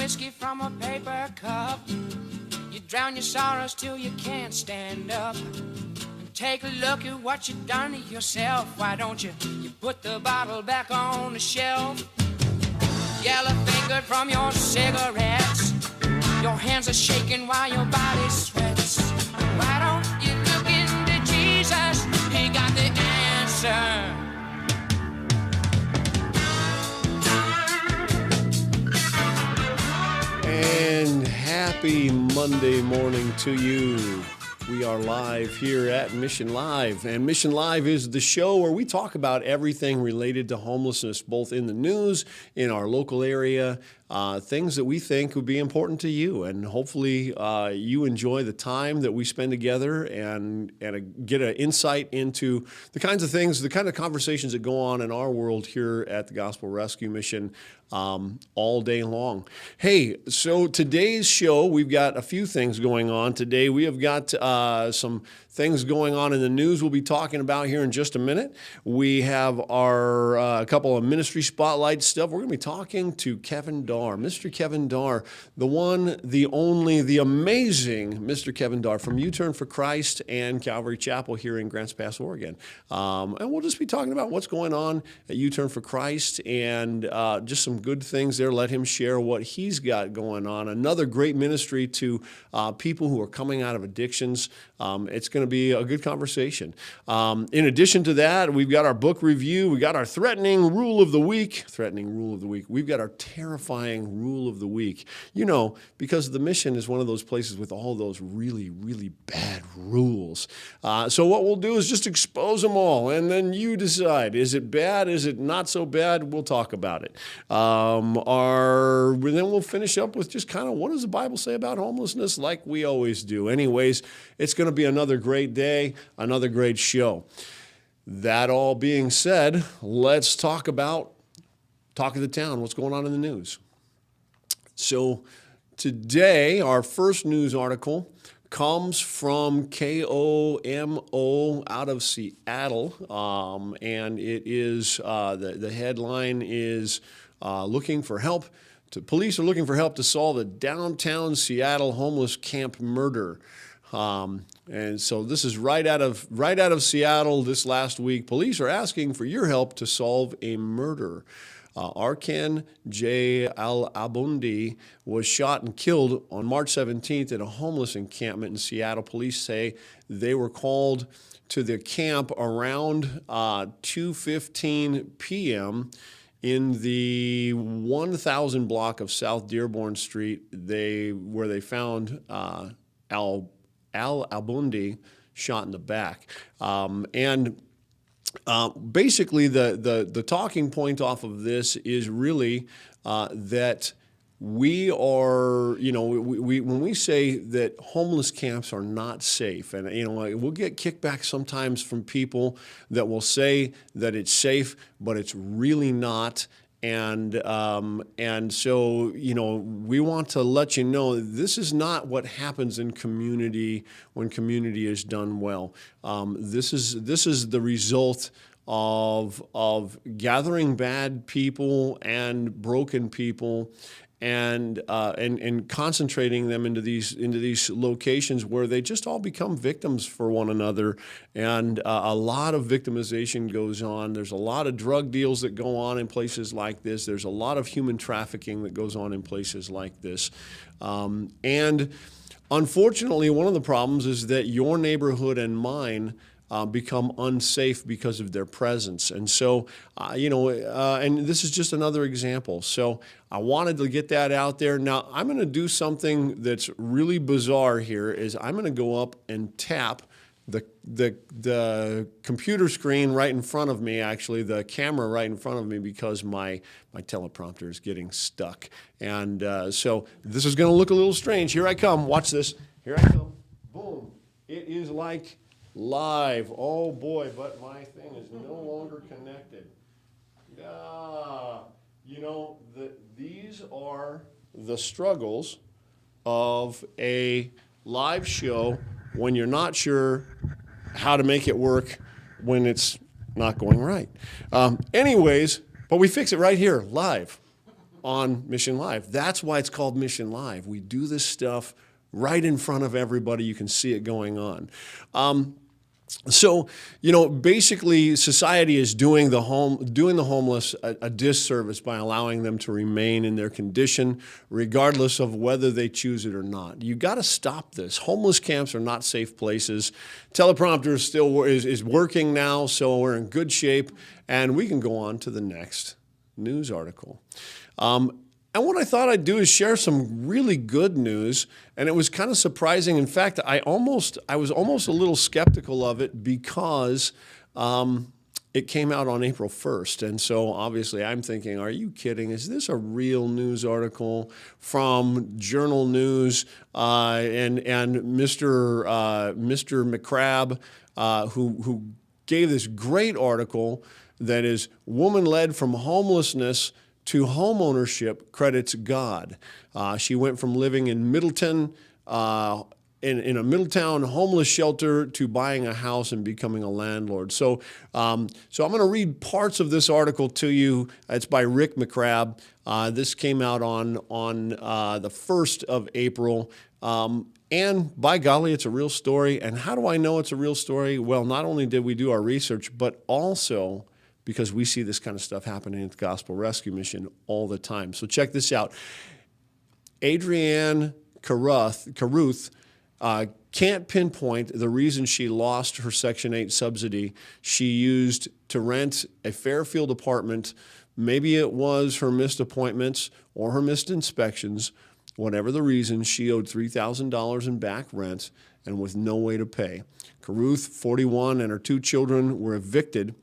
whiskey from a paper cup. You drown your sorrows till you can't stand up. And take a look at what you've done to yourself. Why don't you put the bottle back on the shelf? Yellow fingered from your cigarettes. Your hands are shaking while your body sweats. Why don't you look into Jesus? He got the answer. And happy Monday morning to you. We are live here at Mission Live, and Mission Live is the show where we talk about everything related to homelessness, both in the news, in our local area, things that we think would be important to you, and hopefully you enjoy the time that we spend together and get an insight into the kinds of things, the kind of conversations that go on in our world here at the Gospel Rescue Mission all day long. Hey, so today's show, we've got a few things going on today. We have got some things going on in the news we'll be talking about here in just a minute. We have our a couple of ministry spotlight stuff. We're going to be talking to Kevin Darr, Mr. Kevin Darr, the one, the only, the amazing Mr. Kevin Darr from U-Turn for Christ and Calvary Chapel here in Grants Pass, Oregon. And we'll just be talking about what's going on at U-Turn for Christ and just some good things there. Let him share what he's got going on. Another great ministry to people who are coming out of addictions. It's going to be a good conversation. In addition to that, we've got our book review. We got our threatening rule of the week. We've got our terrifying rule of the week. You know, because the mission is one of those places with all those really, really bad rules. So what we'll do is just expose them all, and then you decide. Is it bad? Is it not so bad? We'll talk about it. Then we'll finish up with just kind of what does the Bible say about homelessness, like we always do. Anyways, it's going to be another great day, another great show. That all being said, let's talk about Talk of the Town, what's going on in the news. So today, our first news article comes from KOMO out of Seattle, and it is, the headline is looking for help. Police are looking for help to solve a downtown Seattle homeless camp murder. And so this is right out of Seattle this last week. Police are asking for your help to solve a murder. Arkan J. Al-Abundi was shot and killed on March 17th at a homeless encampment in Seattle. Police say they were called to the camp around 2:15 p.m. in the 1000 block of South Dearborn Street, where they found Al-Abundi shot in the back. Basically, the talking point off of this is really that we are, when we say that homeless camps are not safe, and we'll get kickback sometimes from people that will say that it's safe, but it's really not. And so, we want to let you know this is not what happens in community when community is done well. This is the result of gathering bad people and broken people and concentrating them into these locations where they just all become victims for one another, and a lot of victimization goes on. There's a lot of drug deals that go on in places like this. There's a lot of human trafficking that goes on in places like this, and unfortunately, one of the problems is that your neighborhood and mine become unsafe because of their presence. And so, and this is just another example. So I wanted to get that out there. Now, I'm going to do something that's really bizarre here, is I'm going to go up and tap the computer screen right in front of me, actually, the camera right in front of me, because my teleprompter is getting stuck. And so this is going to look a little strange. Here I come. Watch this. Here I come. Boom. It is like live. Oh boy, but my thing is no longer connected. These are the struggles of a live show when you're not sure how to make it work when it's not going right. Anyways, but we fix it right here, live, on Mission Live. That's why it's called Mission Live. We do this stuff right in front of everybody. You can see it going on. So, basically society is doing the homeless a disservice by allowing them to remain in their condition, regardless of whether they choose it or not. You got to stop this. Homeless camps are not safe places. Teleprompter is working now, so we're in good shape, and we can go on to the next news article. And what I thought I'd do is share some really good news, and it was kind of surprising. In fact, I was almost a little skeptical of it because it came out on April 1st. And so obviously I'm thinking, are you kidding? Is this a real news article from Journal News? And Mr. McCrabb, who gave this great article that is Woman Led from Homelessness to Homeownership Credits God. She went from living in Middleton, in a Middletown homeless shelter, to buying a house and becoming a landlord. So I'm going to read parts of this article to you. It's by Rick McCrabb. This came out on the 1st of April. And by golly, it's a real story. And how do I know it's a real story? Well, not only did we do our research, but also because we see this kind of stuff happening at the Gospel Rescue Mission all the time. So check this out. Adrienne Caruth can't pinpoint the reason she lost her Section 8 subsidy she used to rent a Fairfield apartment. Maybe it was her missed appointments or her missed inspections. Whatever the reason, she owed $3,000 in back rent and with no way to pay. Caruth, 41, and her 2 children were evicted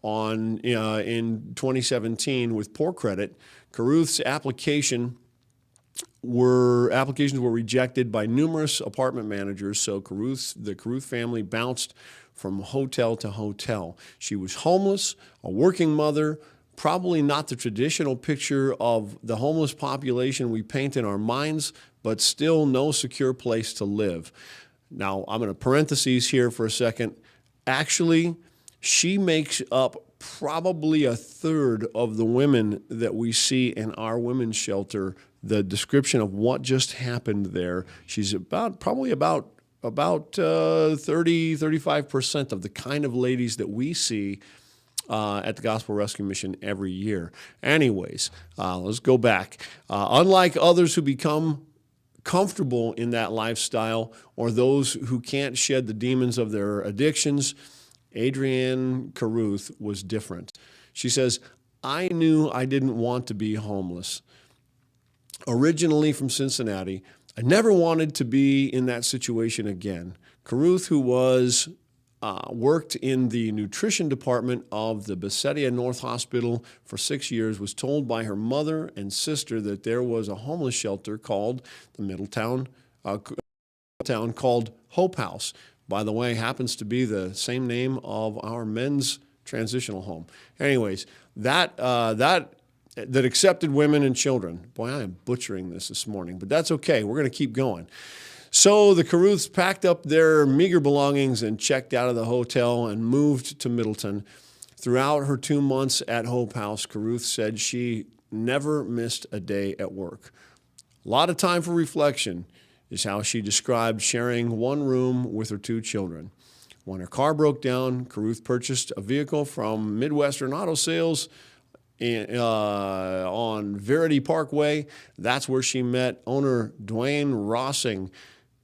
in 2017 with poor credit. Caruth's applications were rejected by numerous apartment managers, so the Caruth family bounced from hotel to hotel. She was homeless, a working mother, probably not the traditional picture of the homeless population we paint in our minds, but still no secure place to live. Now, I'm going to parentheses here for a second. Actually, she makes up probably a third of the women that we see in our women's shelter. The description of what just happened there, she's probably about 35% of the kind of ladies that we see at the Gospel Rescue Mission every year. Anyways, let's go back. Unlike others who become comfortable in that lifestyle, or those who can't shed the demons of their addictions, Adrienne Caruth was different. She says, I knew I didn't want to be homeless. Originally from Cincinnati, I never wanted to be in that situation again. Caruth, who worked in the nutrition department of the Besettia North Hospital for 6 years, was told by her mother and sister that there was a homeless shelter called the Middletown called Hope House. By the way, happens to be the same name of our men's transitional home. Anyways, that accepted women and children. Boy, I am butchering this morning, but that's okay. We're going to keep going. So the Caruths packed up their meager belongings and checked out of the hotel and moved to Middleton. Throughout her 2 months at Hope House, Caruth said she never missed a day at work. A lot of time for reflection is how she described sharing one room with her 2 children. When her car broke down, Caruth purchased a vehicle from Midwestern Auto Sales on Verity Parkway. That's where she met owner Dwayne Rossing,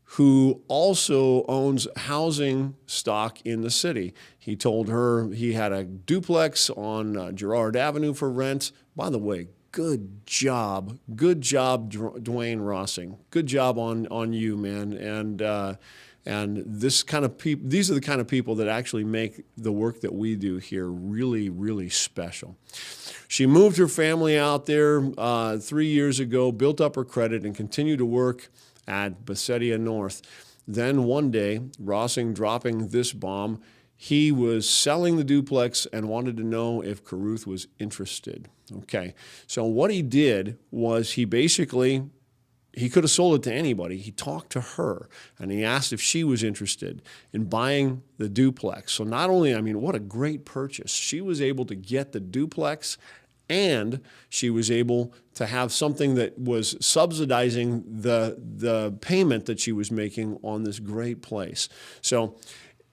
who also owns housing stock in the city. He told her he had a duplex on Girard Avenue for rent. By the way, good job, Dwayne Rossing. Good job on you, man. And these are the kind of people that actually make the work that we do here really, really special. She moved her family out there 3 years ago, built up her credit, and continued to work at Besettia North. Then one day, Rossing dropping this bomb, he was selling the duplex and wanted to know if Caruth was interested. Okay, so what he did was he could have sold it to anybody. He talked to her and he asked if she was interested in buying the duplex. So not only, what a great purchase. She was able to get the duplex and she was able to have something that was subsidizing the payment that she was making on this great place. So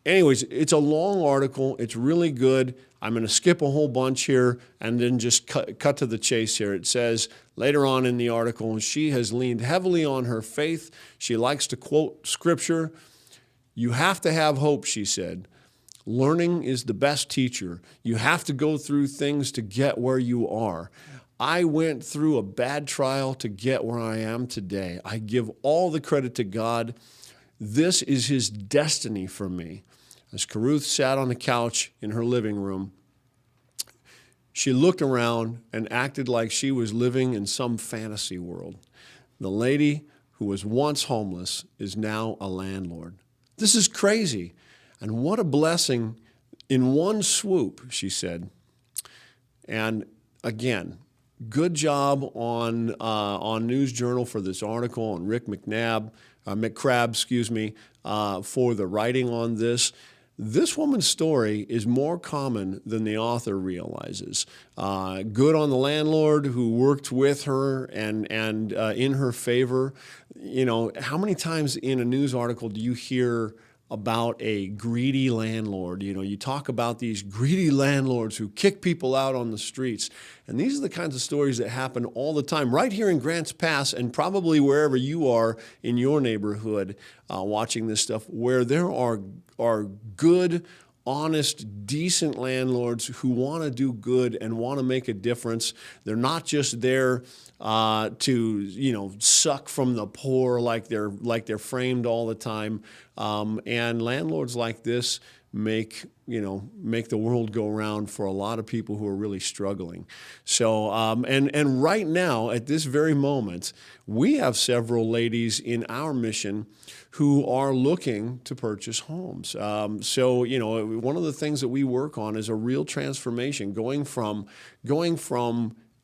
anyways, it's a long article. It's really good. I'm going to skip a whole bunch here and then just cut to the chase here. It says later on in the article, she has leaned heavily on her faith. She likes to quote scripture. You have to have hope, she said. Learning is the best teacher. You have to go through things to get where you are. I went through a bad trial to get where I am today. I give all the credit to God. This is his destiny for me. As Caruth sat on the couch in her living room, she looked around and acted like she was living in some fantasy world. The lady who was once homeless is now a landlord. This is crazy. And what a blessing in one swoop, she said. And again, good job on News Journal for this article, and Rick McCrabb, for the writing on this. This woman's story is more common than the author realizes. Good on the landlord who worked with her and in her favor. You know, how many times in a news article do you hear about a greedy landlord? You know, you talk about these greedy landlords who kick people out on the streets. And these are the kinds of stories that happen all the time, right here in Grants Pass and probably wherever you are in your neighborhood watching this stuff, where there are good, honest, decent landlords who want to do good and want to make a difference. They're not just there to suck from the poor like they're framed all the time. And landlords like this make the world go round for a lot of people who are really struggling. So and right now at this very moment, we have several ladies in our mission who are looking to purchase homes. So one of the things that we work on is a real transformation, going from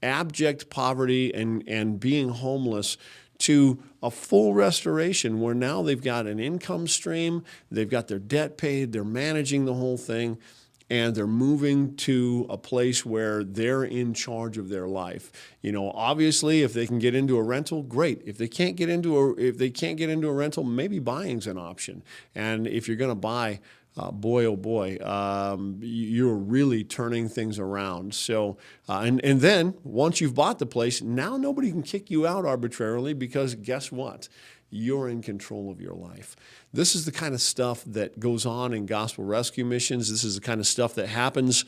abject poverty and being homeless to a full restoration where now they've got an income stream, they've got their debt paid, they're managing the whole thing, and they're moving to a place where they're in charge of their life. Obviously, if they can get into a rental, great. If they can't get into a rental, maybe buying's an option. And if you're going to buy, boy, oh boy, you're really turning things around. So, and then once you've bought the place, now nobody can kick you out arbitrarily, because guess what? You're in control of your life. This is the kind of stuff that goes on in gospel rescue missions. This is the kind of stuff that happens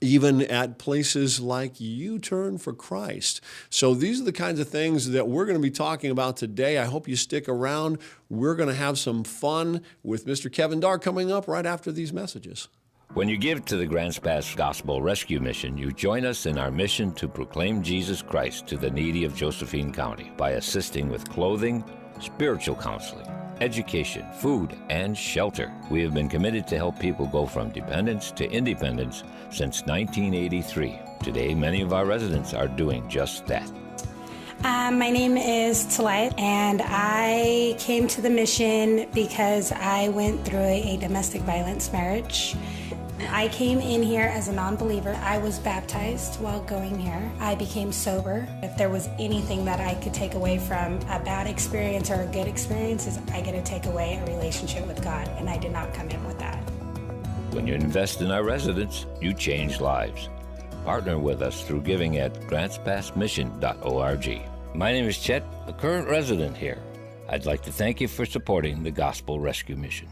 even at places like U-Turn for Christ. So these are the kinds of things that we're going to be talking about today. I hope you stick around. We're going to have some fun with Mr. Kevin Darr coming up right after these messages. When you give to the Grants Pass Gospel Rescue Mission, you join us in our mission to proclaim Jesus Christ to the needy of Josephine County by assisting with clothing, spiritual counseling, education, food, and shelter. We have been committed to help people go from dependence to independence since 1983. Today, many of our residents are doing just that. My name is Talayat, and I came to the mission because I went through a domestic violence marriage. I came in here as a non-believer. I was baptized while going here. I became sober. If there was anything that I could take away from a bad experience or a good experience, is I get to take away a relationship with God, and I did not come in with that. When you invest in our residents, you change lives. Partner with us through giving at grantspassmission.org. My name is Chet, a current resident here. I'd like to thank you for supporting the Gospel Rescue Mission.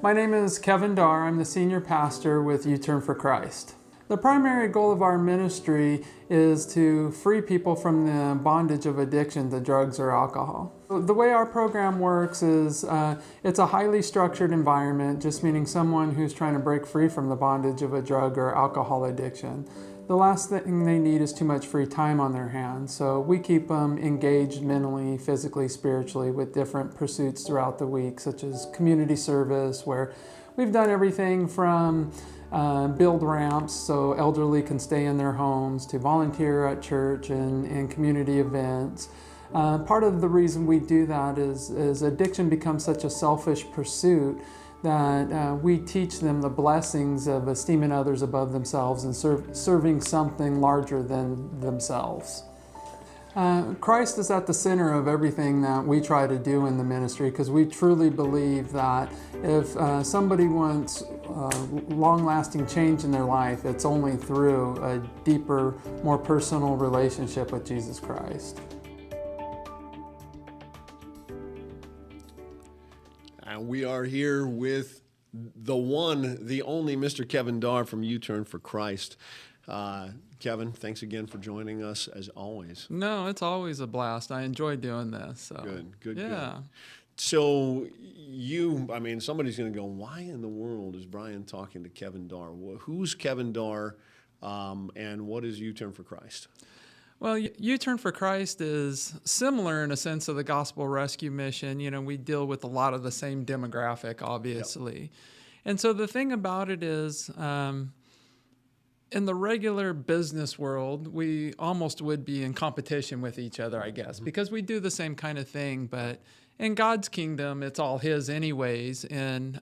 My name is Kevin Darr. I'm the senior pastor with U-Turn for Christ. The primary goal of our ministry is to free people from the bondage of addiction to drugs or alcohol. The way our program works is it's a highly structured environment, just meaning someone who's trying to break free from the bondage of a drug or alcohol addiction. The last thing they need is too much free time on their hands, so we keep them engaged mentally, physically, spiritually with different pursuits throughout the week, such as community service, where we've done everything from build ramps so elderly can stay in their homes, to volunteer at church and community events. Part of the reason we do that is addiction becomes such a selfish pursuit that we teach them the blessings of esteeming others above themselves and serving something larger than themselves. Christ is at the center of everything that we try to do in the ministry, because we truly believe that if somebody wants long-lasting change in their life, it's only through a deeper, more personal relationship with Jesus Christ. We are here with the one, the only Mr. Kevin Darr from U-Turn for Christ. Kevin, thanks again for joining us as always. No, it's always a blast. I enjoy doing this. So. Good. Yeah. So somebody's going to go, why in the world is Brian talking to Kevin Darr? Who's Kevin Darr, and what is U-Turn for Christ? Well, U-Turn for Christ is similar in a sense of the gospel rescue mission. You know, we deal with a lot of the same demographic, obviously. Yep. And so the thing about it is, in the regular business world, we almost would be in competition with each other, I guess, because we do the same kind of thing. But in God's kingdom, it's all His anyways. And,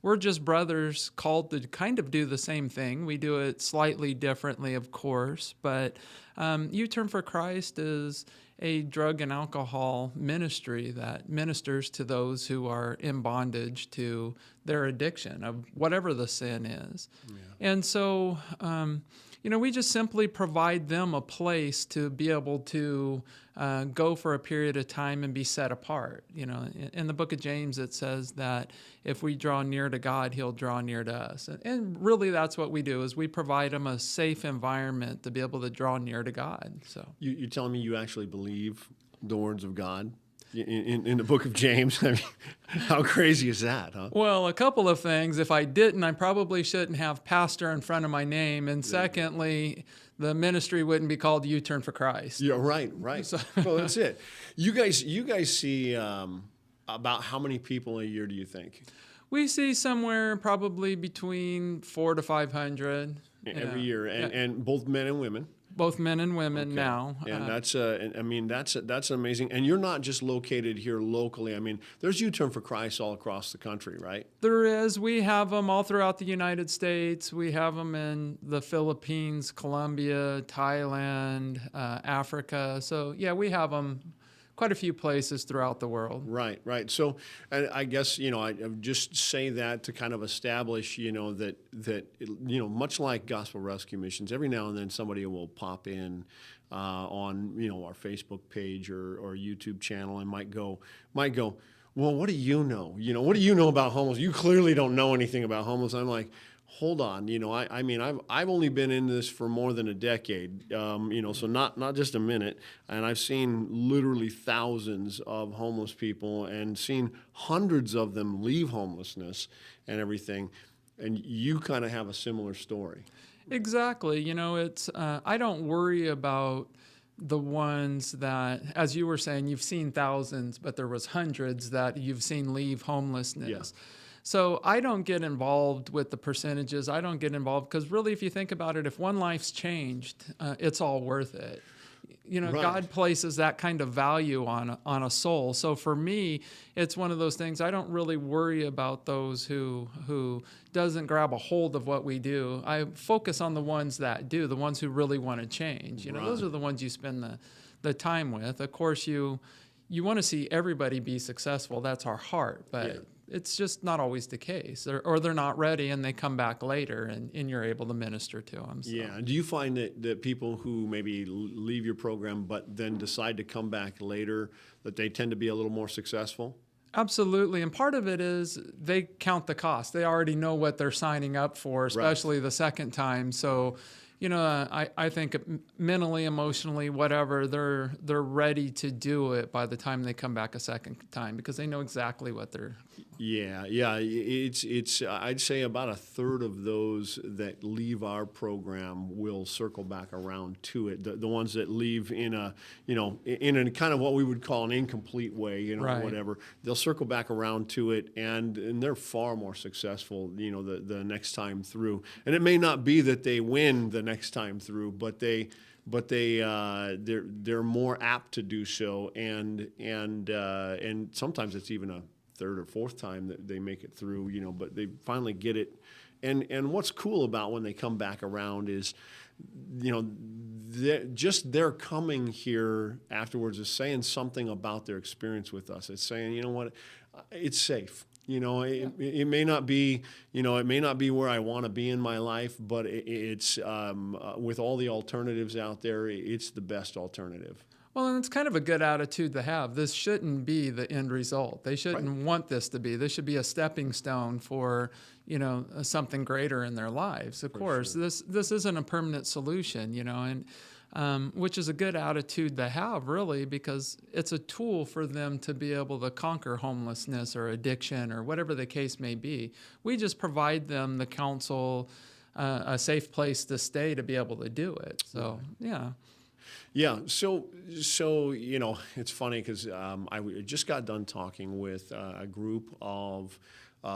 we're just brothers called to kind of do the same thing. We do it slightly differently, of course. But U-Turn for Christ is a drug and alcohol ministry that ministers to those who are in bondage to their addiction of whatever the sin is. Yeah. And so, we just simply provide them a place to be able to go for a period of time and be set apart. You know, in the book of James, it says that if we draw near to God, He'll draw near to us. And really that's what we do, is we provide them a safe environment to be able to draw near to God. So You're telling me you actually believe the words of God in the book of James? I mean, how crazy is that, huh? Well, a couple of things. If I didn't, I probably shouldn't have pastor in front of my name. And secondly, the ministry wouldn't be called U-Turn for Christ. Yeah, right. So, well, that's it. You guys see about how many people a year do you think? We see somewhere probably between 400 to 500 every year, and both men and women. Both men and women now. And that's amazing. And you're not just located here locally. I mean, there's U-Turn for Christ all across the country, right? There is. We have them all throughout the United States. We have them in the Philippines, Colombia, Thailand, Africa. So, yeah, we have them quite a few places throughout the world. Right. So, and I guess, I just say that to kind of establish, that much like gospel rescue missions, every now and then somebody will pop in on, our Facebook page or YouTube channel and might go, well, what do you know? What do you know about homeless? You clearly don't know anything about homeless. I'm like, hold on, I've only been in this for more than a decade, so not just a minute, and I've seen literally thousands of homeless people and seen hundreds of them leave homelessness and everything, and you kind of have a similar story. Exactly. It's I don't worry about the ones that, as you were saying, you've seen thousands, but there was hundreds that you've seen leave homelessness. Yeah. So I don't get involved with the percentages. I don't get involved because really, if you think about it, if one life's changed, it's all worth it. Right. God places that kind of value on a soul. So for me, it's one of those things. I don't really worry about those who doesn't grab a hold of what we do. I focus on the ones that do, the ones who really want to change. Right. Those are the ones you spend the time with. Of course, you want to see everybody be successful. That's our heart, but. Yeah. It's just not always the case, or they're not ready and they come back later and you're able to minister to them. So. Yeah. Do you find that people who maybe leave your program but then decide to come back later, that they tend to be a little more successful? Absolutely. And part of it is they count the cost. They already know what they're signing up for, especially the second time. So, I think mentally, emotionally, whatever, they're ready to do it by the time they come back a second time because they know exactly what they're. Yeah. It's I'd say about a third of those that leave our program will circle back around to it. The ones that leave in a kind of what we would call an incomplete way, whatever, they'll circle back around to it and they're far more successful, the next time through. And it may not be that they win the next time through, but they but they're more apt to do so, and sometimes it's even a third or fourth time that they make it through, but they finally get it. And what's cool about when they come back around is, they're coming here afterwards is saying something about their experience with us. It's saying, you know what, it's safe. It may not be, it may not be where I want to be in my life, but it's with all the alternatives out there, it's the best alternative. Well, and it's kind of a good attitude to have. This shouldn't be the end result. They shouldn't want this to be. This should be a stepping stone for, something greater in their lives. Of course, sure. This isn't a permanent solution, and which is a good attitude to have, really, because it's a tool for them to be able to conquer homelessness or addiction or whatever the case may be. We just provide them the counsel, a safe place to stay to be able to do it. So, yeah. Yeah, so it's funny because I just got done talking with a group of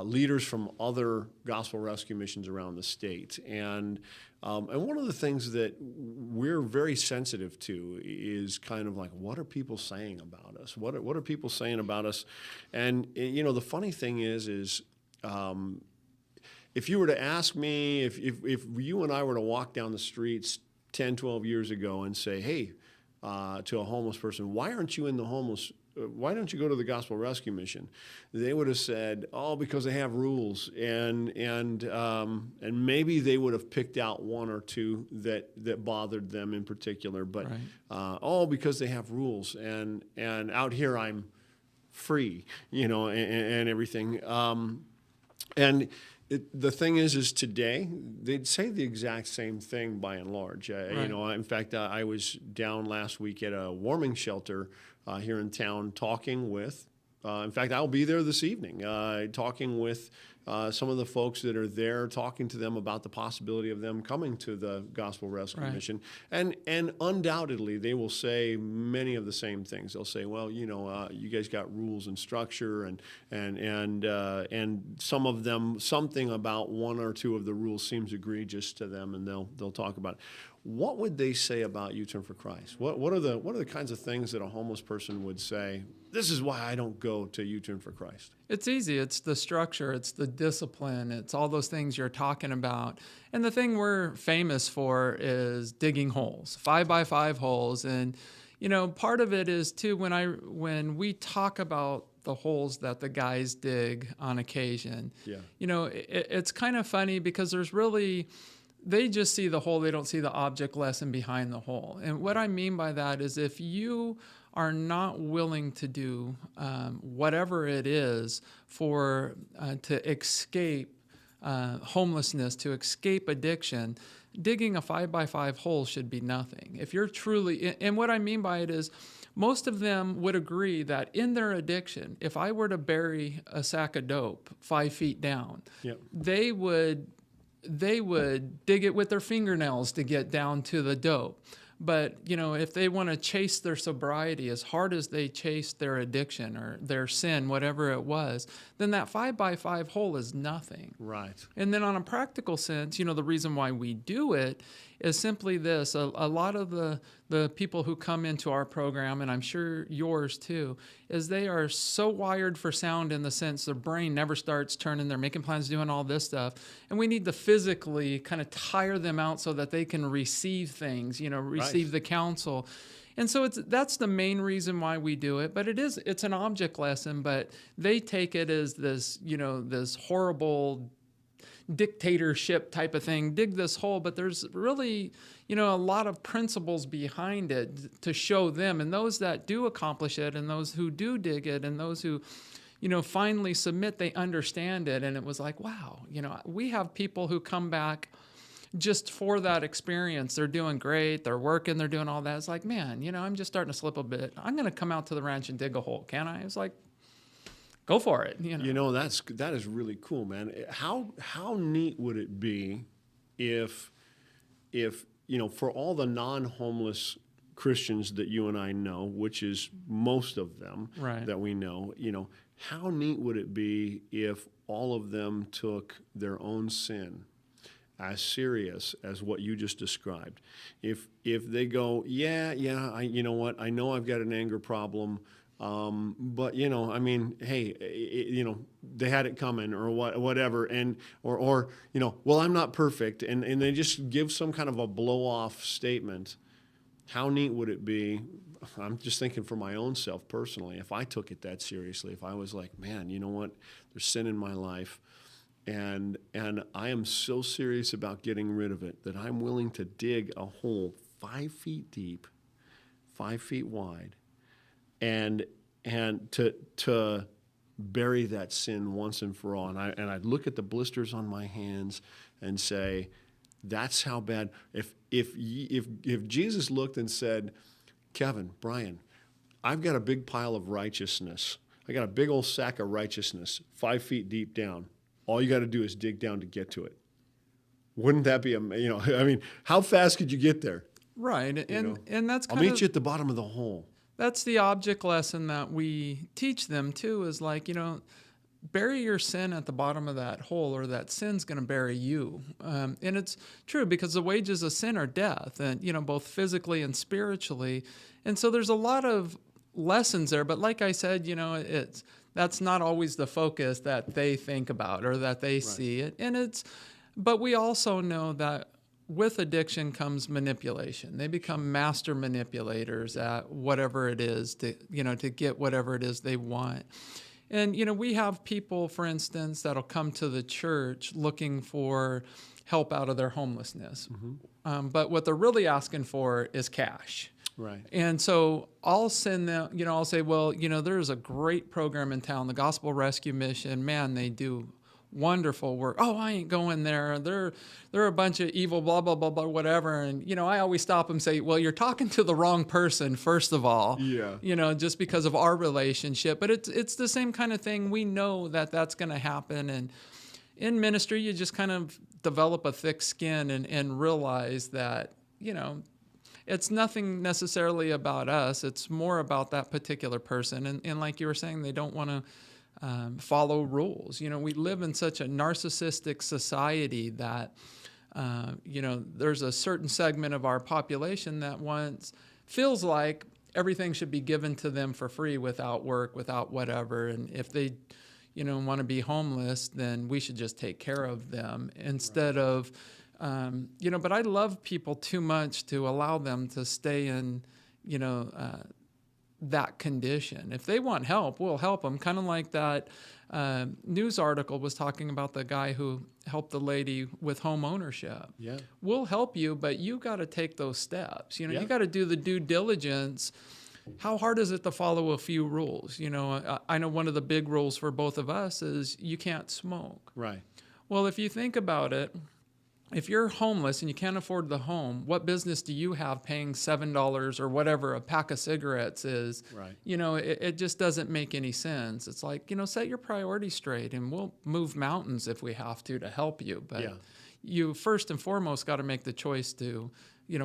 leaders from other gospel rescue missions around the state, and one of the things that we're very sensitive to is kind of like, what are people saying about us? What are people saying about us? And the funny thing is if you were to ask me, if you and I were to walk down the streets 10, 12 years ago and say, hey, to a homeless person, why don't you go to the gospel rescue mission? They would have said, oh, because they have rules, and maybe they would have picked out one or two that bothered them in particular, but because they have rules, and out here I'm free, and everything, and. The thing is today they'd say the exact same thing by and large. In fact, I was down last week at a warming shelter here in town talking with. In fact, I'll be there this evening, talking with some of the folks that are there, talking to them about the possibility of them coming to the Gospel Rescue Mission. And undoubtedly, they will say many of the same things. They'll say, well, you guys got rules and structure, and some of them, something about one or two of the rules seems egregious to them, and they'll talk about it. What would they say about U-Turn for Christ? What are the kinds of things that a homeless person would say, this is why I don't go to U-Turn for Christ? It's easy. It's the structure. It's the discipline. It's all those things you're talking about. And the thing we're famous for is digging holes, 5x5 holes. And, part of it is, too, when we talk about the holes that the guys dig on occasion, it's kind of funny because there's really... They just see the hole. They don't see the object lesson behind the hole. And what I mean by that is if you are not willing to do whatever it is for to escape homelessness, to escape addiction, digging a 5x5 hole should be nothing. If you're truly, and what I mean by it is, most of them would agree that in their addiction, if I were to bury a sack of dope 5 feet down, they would dig it with their fingernails to get down to the dope. But, if they want to chase their sobriety as hard as they chase their addiction or their sin, whatever it was, then that 5x5 hole is nothing. Right. And then on a practical sense, the reason why we do it is simply this. A lot of the people who come into our program, and I'm sure yours too, is they are so wired for sound in the sense their brain never starts turning. They're making plans, doing all this stuff. And we need to physically kind of tire them out so that they can receive things, receive the counsel. And so that's the main reason why we do it. But it's an object lesson, but they take it as this, this horrible dictatorship type of thing, dig this hole, but there's really, a lot of principles behind it to show them, and those that do accomplish it, and those who do dig it, and those who, finally submit, they understand it. And it was like, wow, we have people who come back just for that experience. They're doing great, they're working, they're doing all that. It's like, man, I'm just starting to slip a bit. I'm going to come out to the ranch and dig a hole, can I? It's like, go for it. That is really cool, man. How neat would it be if for all the non-homeless Christians that you and I know, which is most of them that we know, how neat would it be if all of them took their own sin as serious as what you just described. If they go, you know what, I know I've got an anger problem, but I mean, hey, they had it coming, or whatever, and or well, I'm not perfect, and they just give some kind of a blow off statement. How neat would it be? I'm just thinking for my own self personally, if I took it that seriously, if I was like, man, you know what, there's sin in my life, and I am so serious about getting rid of it that I'm willing to dig a hole 5 feet deep, 5 feet wide, and to bury that sin once and for all. And I'd look at the blisters on my hands and say, that's how bad. If Jesus looked and said, Kevin, Brian, I've got a big pile of righteousness. I got a big old sack of righteousness 5 feet deep down. All you got to do is dig down to get to it. Wouldn't that be, I mean, how fast could you get there? Right, and that's I'll meet you at the bottom of the hole. That's the object lesson that we teach them too, is like, bury your sin at the bottom of that hole, or that sin's going to bury you. And it's true, because the wages of sin are death, and, both physically and spiritually. And so there's a lot of lessons there. But like I said, that's not always the focus that they think about or that they see it. But we also know that with addiction comes manipulation. They become master manipulators at whatever it is to get whatever it is they want. And, we have people, for instance, that'll come to the church looking for help out of their homelessness. Mm-hmm. But what they're really asking for is cash. Right. And so I'll send them, I'll say, well, there's a great program in town, the Gospel Rescue Mission. Man, they do wonderful work. Oh, I ain't going there. They're a bunch of evil, blah, blah, blah, blah, whatever. And, I always stop and say, well, you're talking to the wrong person, first of all. Yeah. Just because of our relationship. But it's the same kind of thing. We know that that's going to happen. And in ministry, you just kind of develop a thick skin and realize that, it's nothing necessarily about us. It's more about that particular person. And like you were saying, they don't want to follow rules. We live in such a narcissistic society that, there's a certain segment of our population that feels like everything should be given to them for free without work, without whatever. And if they, want to be homeless, then we should just take care of them instead of, but I love people too much to allow them to stay in, that condition. If they want help, we'll help them. Kind of like that news article was talking about the guy who helped the lady with home ownership. Yeah. We'll help you, but you got to take those steps. You got to do the due diligence. How hard is it to follow a few rules? I know one of the big rules for both of us is you can't smoke. Right. Well, if you think about it, if you're homeless and you can't afford the home, what business do you have paying $7 or whatever a pack of cigarettes is? Right. It just doesn't make any sense. It's like, set your priorities straight, and we'll move mountains if we have to help you. But you first and foremost got to make the choice to,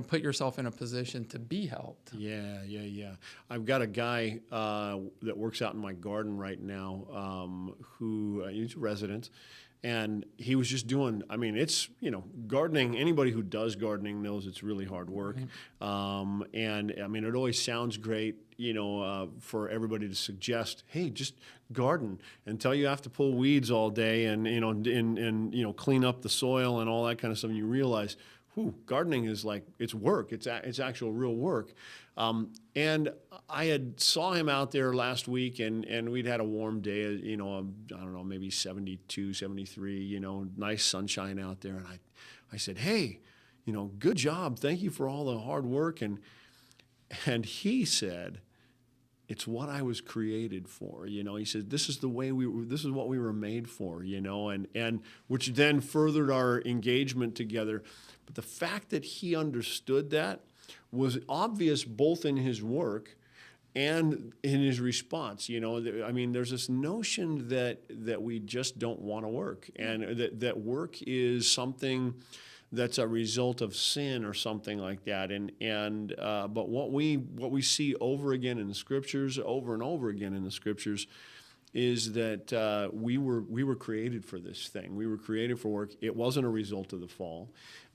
put yourself in a position to be helped. Yeah. I've got a guy that works out in my garden right now who he's a resident. And he was just doing, it's, gardening, anybody who does gardening knows it's really hard work. And, it always sounds great, for everybody to suggest, hey, just garden until you have to pull weeds all day and clean up the soil and all that kind of stuff. And you realize, gardening is like, it's work. It's actual real work. And I had saw him out there last week, and we'd had a warm day, I don't know, maybe 72, 73, nice sunshine out there. And I said, hey, good job. Thank you for all the hard work. And he said, it's what I was created for. He said, this is what we were made for, and which then furthered our engagement together. But the fact that he understood that was obvious both in his work and in his response. There's this notion that we just don't want to work, and that work is something that's a result of sin or something like that. But what we see over again in the Scriptures, over and over again in the Scriptures, is that we were created for this thing. We were created for work. It wasn't a result of the fall,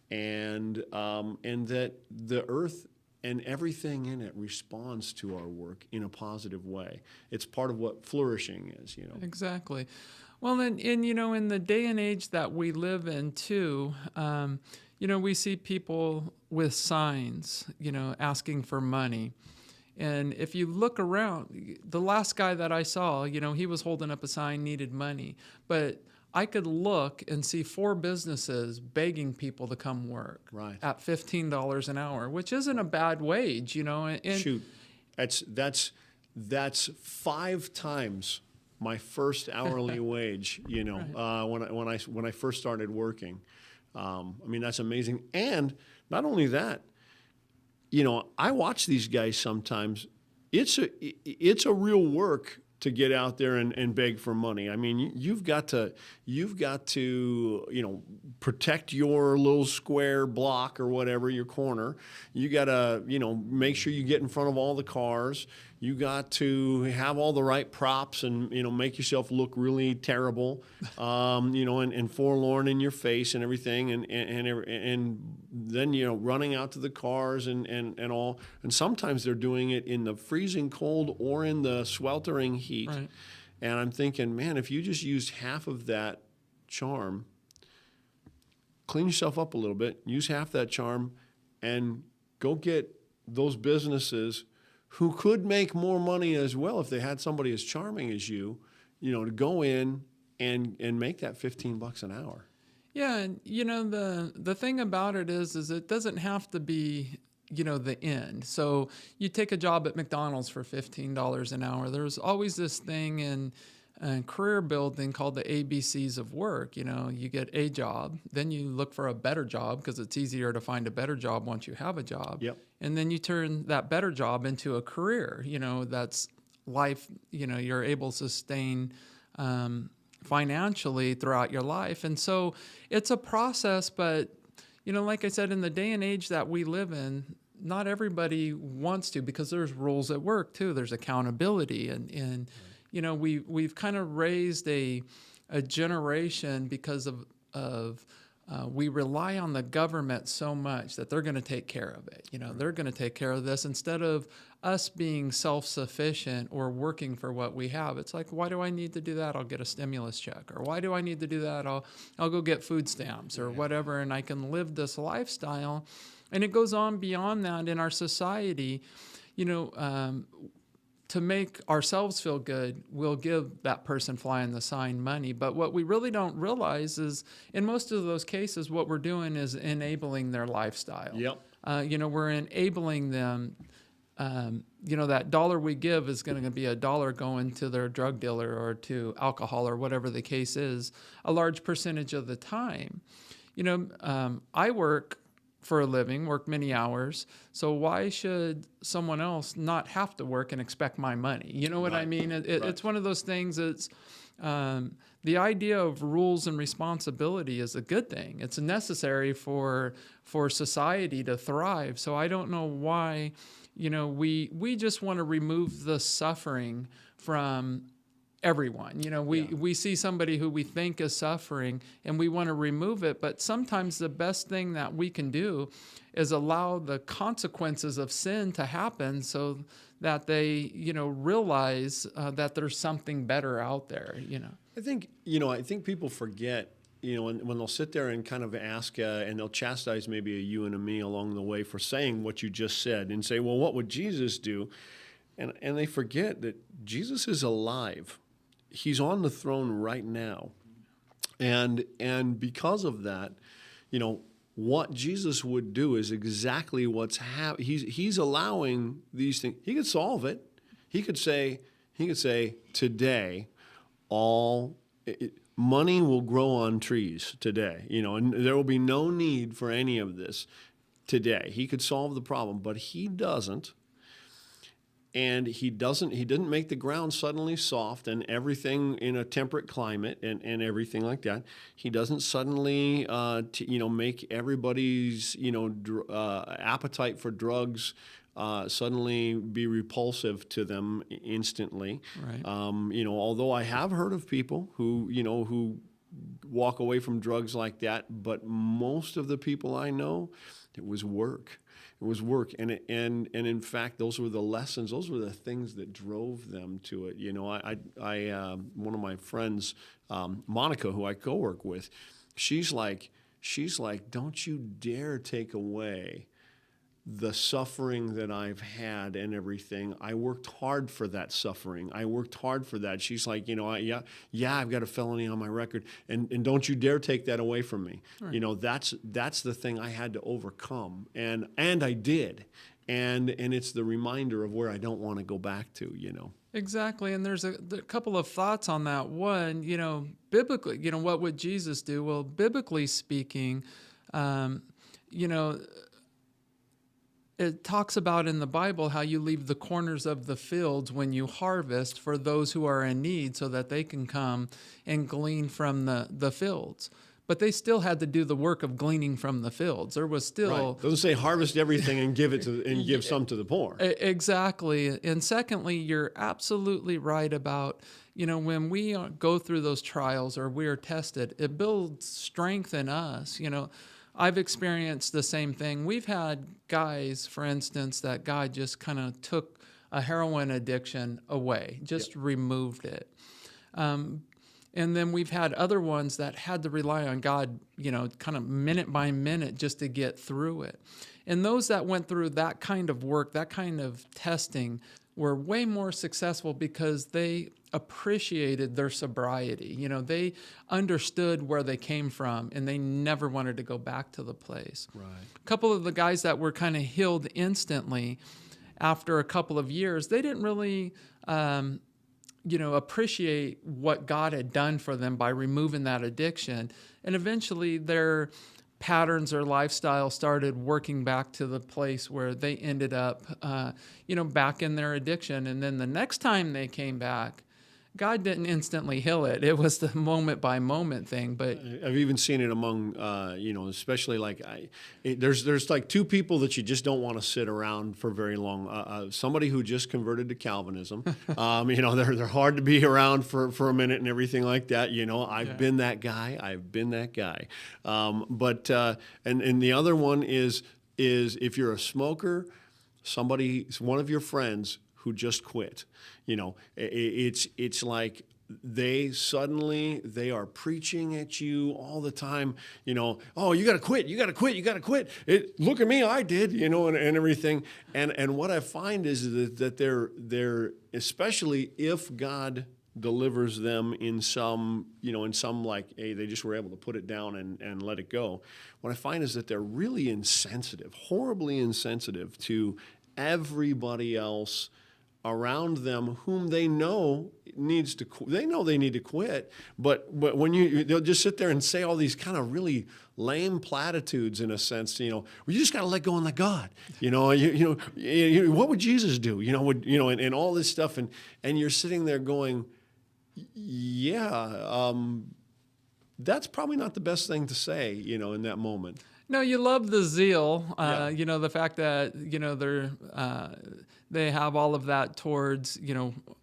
and that the earth and everything in it responds to our work in a positive way. It's part of what flourishing is, Exactly. Well, and in the day and age that we live in too, we see people with signs, asking for money. And if you look around, the last guy that I saw, he was holding up a sign, needed money. But I could look and see 4 businesses begging people to come work at $15 an hour, which isn't a bad wage, And shoot, that's 5 times my first hourly wage. When I first started working. That's amazing. And not only that, I watch these guys sometimes. It's a real work to get out there and beg for money. You've got to protect your little square block or whatever, your corner. You got to make sure you get in front of all the cars. You got to have all the right props and make yourself look really terrible, and forlorn in your face and everything, and then running out to the cars and all. And sometimes they're doing it in the freezing cold or in the sweltering heat. Right. And I'm thinking, man, if you just used half of that charm, clean yourself up a little bit, use half that charm, and go get those businesses who could make more money as well if they had somebody as charming as you, to go in and make that $15 an hour. Yeah, and the thing about it is it doesn't have to be the end. So you take a job at McDonald's for $15 an hour. There's always this thing in career building called the ABCs of work. You get a job, then you look for a better job because it's easier to find a better job once you have a job. Yep. And then you turn that better job into a career. That's life. You're able to sustain financially throughout your life. And so it's a process, but like I said, in the day and age that we live in, not everybody wants to, because there's rules at work too. There's accountability, and we've kind of raised a generation because of we rely on the government so much that they're going to take care of it. They're going to take care of this instead of us being self-sufficient or working for what we have. It's like, why do I need to do that? I'll get a stimulus check. Or why do I need to do that? I'll go get food stamps or whatever, and I can live this lifestyle. And it goes on beyond that in our society. To make ourselves feel good, we'll give that person flying the sign money. But what we really don't realize is, in most of those cases, what we're doing is enabling their lifestyle. Yep. We're enabling them. That dollar we give is going to be a dollar going to their drug dealer or to alcohol or whatever the case is, a large percentage of the time. I work for a living, work many hours. So why should someone else not have to work and expect my money? You know what I mean? It's one of those things. It's the idea of rules and responsibility is a good thing. It's necessary for society to thrive. So I don't know why, we just want to remove the suffering from everyone. We see somebody who we think is suffering and we want to remove it, but sometimes the best thing that we can do is allow the consequences of sin to happen so that they, realize that there's something better out there, I think people forget, when they'll sit there and kind of ask, and they'll chastise maybe a you and a me along the way for saying what you just said and say, well, what would Jesus do? And they forget that Jesus is alive. He's on the throne right now. And because of that, what Jesus would do is exactly what's happening. He's allowing these things. He could solve it. He could say today, money will grow on trees today, and there will be no need for any of this today. He could solve the problem, but he doesn't. And he didn't make the ground suddenly soft and everything in a temperate climate and everything like that. He doesn't suddenly, make everybody's, appetite for drugs suddenly be repulsive to them instantly. Right. Although I have heard of people who walk away from drugs like that, but most of the people I know, it was work. It was work, and in fact, those were the lessons. Those were the things that drove them to it. One of my friends, Monica, who I co-work with, she's like, don't you dare take away the suffering that I've had and everything. I worked hard for that suffering. I worked hard for that. She's like, I've got a felony on my record, and don't you dare take that away from me. Right. That's the thing I had to overcome, and I did, and it's the reminder of where I don't want to go back to. Exactly, and there's a couple of thoughts on that. One, biblically, what would Jesus do? Well, biblically speaking, it talks about in the Bible how you leave the corners of the fields when you harvest for those who are in need so that they can come and glean from the fields. But they still had to do the work of gleaning from the fields. There was still... Right. Doesn't say harvest everything and give some to the poor. Exactly. And secondly, you're absolutely right about, when we go through those trials or we are tested, it builds strength in us, I've experienced the same thing. We've had guys, for instance, that God just kind of took a heroin addiction away, just removed it. And then we've had other ones that had to rely on God, kind of minute by minute just to get through it. And those that went through that kind of work, that kind of testing, were way more successful because they appreciated their sobriety. They understood where they came from, and they never wanted to go back to the place. Right. A couple of the guys that were kind of healed instantly after a couple of years, they didn't really, appreciate what God had done for them by removing that addiction. And eventually their patterns or lifestyle started working back to the place where they ended up, back in their addiction. And then the next time they came back, God didn't instantly heal it. It was the moment by moment thing. But I've even seen it among, especially there's like two people that you just don't want to sit around for very long. Somebody who just converted to Calvinism, they're hard to be around for a minute and everything like that. I've been that guy. And the other one is if you're a smoker, one of your friends who just quit. It's like they are preaching at you all the time. Oh, you got to quit. Look at me, I did. And everything. And what I find is that they're especially if God delivers them in some like, hey, they just were able to put it down and let it go. What I find is that they're really insensitive, horribly insensitive to everybody else around them whom they know they need to quit, but when they'll just sit there and say all these kind of really lame platitudes in a sense, you just got to let go and let God, what would Jesus do, and all this stuff, and you're sitting there going, that's probably not the best thing to say, in that moment. No, you love the zeal, the fact that, they have all of that towards,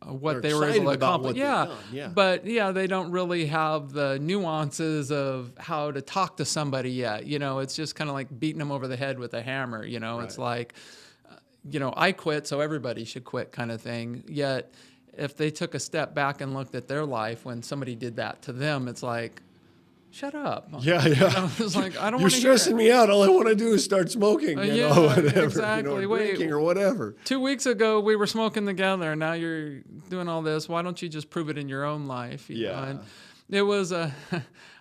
what they were able to accomplish. But they don't really have the nuances of how to talk to somebody yet. It's just kind of like beating them over the head with a hammer. Right. It's like, I quit, so everybody should quit kind of thing. Yet if they took a step back and looked at their life when somebody did that to them, it's like, shut up. Yeah. It's like, I don't want to hear it. You're stressing me out. All I want to do is start smoking, whatever. Exactly. Drinking or whatever. 2 weeks ago, we were smoking together, and now you're doing all this. Why don't you just prove it in your own life? You know? And it was, I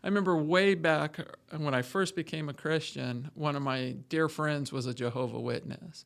remember way back when I first became a Christian, one of my dear friends was a Jehovah's Witness.